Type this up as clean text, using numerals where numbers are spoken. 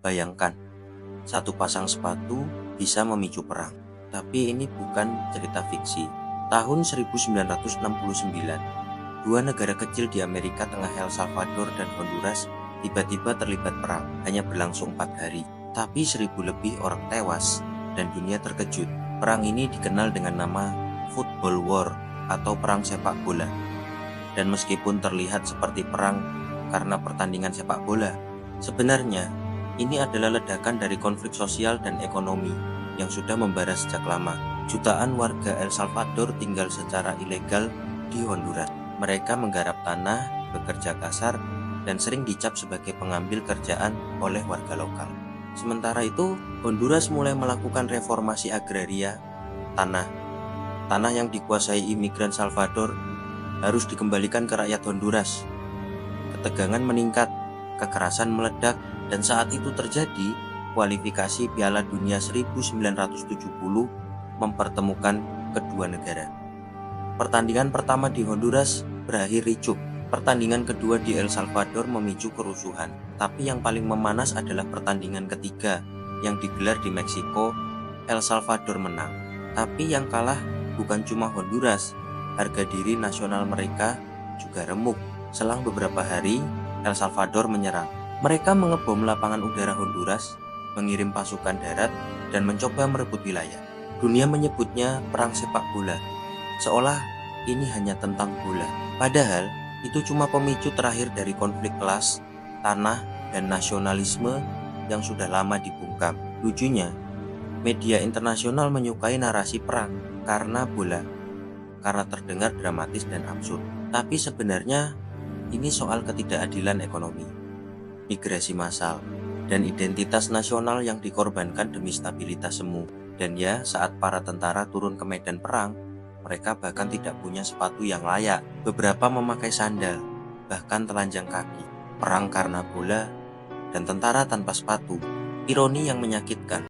Bayangkan, satu pasang sepatu bisa memicu perang. Tapi ini bukan cerita fiksi. Tahun 1969, dua negara kecil di Amerika Tengah, El Salvador dan Honduras, tiba-tiba terlibat perang. Hanya berlangsung 4 hari, tapi 1.000 lebih orang tewas dan dunia terkejut. Perang ini dikenal dengan nama Football War atau perang sepak bola. Dan meskipun terlihat seperti perang karena pertandingan sepak bola, sebenarnya ini adalah ledakan dari konflik sosial dan ekonomi yang sudah membara sejak lama. Jutaan warga El Salvador tinggal secara ilegal di Honduras. Mereka menggarap tanah, bekerja kasar, dan sering dicap sebagai pengambil kerjaan oleh warga lokal. Sementara itu, Honduras mulai melakukan reformasi agraria. Tanah yang dikuasai imigran Salvador harus dikembalikan ke rakyat Honduras. Ketegangan meningkat, kekerasan meledak, dan saat itu terjadi kualifikasi Piala Dunia 1970 mempertemukan kedua negara. Pertandingan pertama di Honduras berakhir ricuh. Pertandingan kedua di El Salvador memicu kerusuhan. Tapi yang paling memanas adalah pertandingan ketiga yang digelar di Meksiko. El Salvador menang. Tapi yang kalah bukan cuma Honduras. Harga diri nasional mereka juga remuk. Selang beberapa hari, El Salvador menyerang. Mereka mengebom lapangan udara Honduras, mengirim pasukan darat, dan mencoba merebut wilayah. Dunia menyebutnya perang sepak bola, seolah ini hanya tentang bola. Padahal, itu cuma pemicu terakhir dari konflik kelas, tanah, dan nasionalisme yang sudah lama dibungkam. Lucunya, media internasional menyukai narasi perang karena bola, karena terdengar dramatis dan absurd. Tapi sebenarnya, ini soal ketidakadilan ekonomi, migrasi massal, dan identitas nasional yang dikorbankan demi stabilitas semu. Dan ya, saat para tentara turun ke medan perang, mereka bahkan tidak punya sepatu yang layak. Beberapa memakai sandal, bahkan telanjang kaki. Perang karena bola, dan tentara tanpa sepatu. Ironi yang menyakitkan.